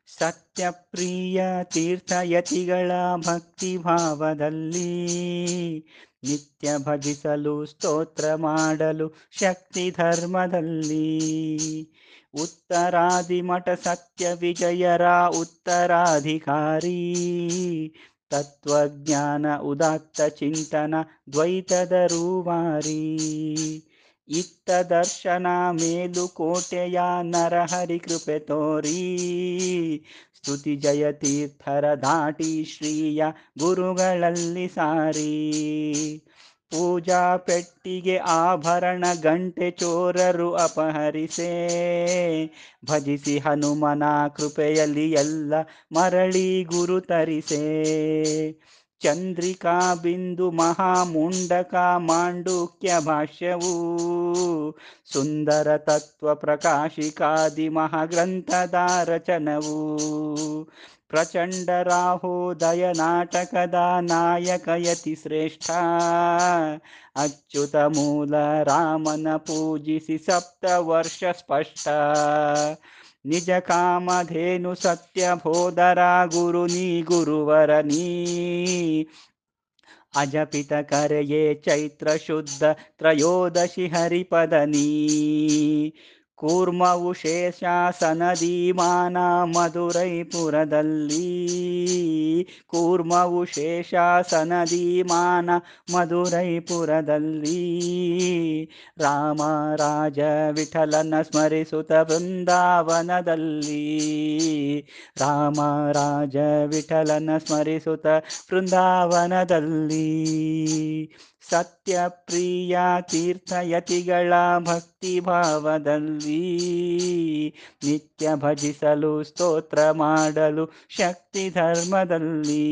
ಸತ್ಯಪ್ರಿಯ ತೀರ್ಥಯತಿಗಳ ಭಕ್ತಿ ಭಾವದಲ್ಲಿ ನಿತ್ಯ ಭಜಿಸಲು ಸ್ತೋತ್ರ ಮಾಡಲು ಶಕ್ತಿ ಧರ್ಮದಲ್ಲಿ ಉತ್ತರಾದಿ ಮಠ ಸತ್ಯ ವಿಜಯರ ಉತ್ತರಾಧಿಕಾರಿ ತತ್ವಜ್ಞಾನ ಉದಾತ್ತ ಚಿಂತನ ದ್ವೈತದ ರೂವಾರಿ ಇತ್ತ ದರ್ಶನ ಮೇಲುಕೋಟೆಯ ನರಹರಿ ಕೃಪೆ ತೋರಿ ಸ್ತುತಿ ಜಯ ತೀರ್ಥರ ದಾಟಿ ಶ್ರೀಯ ಗುರುಗಳಲ್ಲಿ ಸಾರಿ ಪೂಜಾ ಪೆಟ್ಟಿಗೆ ಆಭರಣ ಗಂಟೆ ಚೋರರು ಅಪಹರಿಸೆ ಭಜಿಸಿ ಹನುಮನ ಕೃಪೆಯಲ್ಲಿ ಎಲ್ಲ ಮರಳಿ ಗುರು ತರಿಸೆ ಚಂದ್ರಿಕಾ ಬಿಂದು ಮಹಾಮುಂಡಕ ಮಾಂಡುಕ್ಯ ಭಾಷ್ಯವೂ ಸುಂದರ ತತ್ವ ಪ್ರಕಾಶಿಕಾದಿ ಮಹಾಗ್ರಂಥದ ರಚನವು ಪ್ರಚಂಡ ರಾಹೋದಯ ನಾಟಕದ ನಾಯಕ ಯತಿ ಶ್ರೇಷ್ಠ ಅಚ್ಯುತ ಮೂಲ ರಾಮನ ಪೂಜಿಸಿ ಸಪ್ತ ವರ್ಷ ಸ್ಪಷ್ಟ ನಿಜ ಕಾಮಧೇನು ಸತ್ಯ ಬೋಧರ ಗುರು ನೀ ಗುರುವರ ನೀ ಅಜಪಿತ ಕರೆಯೇ ಚೈತ್ರ ಶುದ್ಧ ತ್ರಯೋದಶಿ ಹರಿಪದನಿ ಕೂರ್ಮವು ಶೇಷಾಸನದಿ ಮಾನ ಮಧುರೈಪುರದಲ್ಲಿ ಕೂರ್ಮವು ಶೇಷಾಸನದಿ ಮಾನ ಮಧುರೈಪುರದಲ್ಲಿ ರಾಮ ರಾಜ ವಿಠಲನ ಸ್ಮರಿಸುತ್ತ ಬೃಂದಾವನದಲ್ಲಿ ರಾಮ ರಾಜ ವಿಠಲನ ಸ್ಮರಿಸುತ್ತ ಬೃಂದಾವನದಲ್ಲಿ ಸತ್ಯಪ್ರಿಯ ತೀರ್ಥಯತಿಗಳ ಭಕ್ತಿ ಭಾವದಲ್ಲಿ ನಿತ್ಯ ಭಜಿಸಲು ಸ್ತೋತ್ರ ಮಾಡಲು ಶಕ್ತಿ ಧರ್ಮದಲ್ಲಿ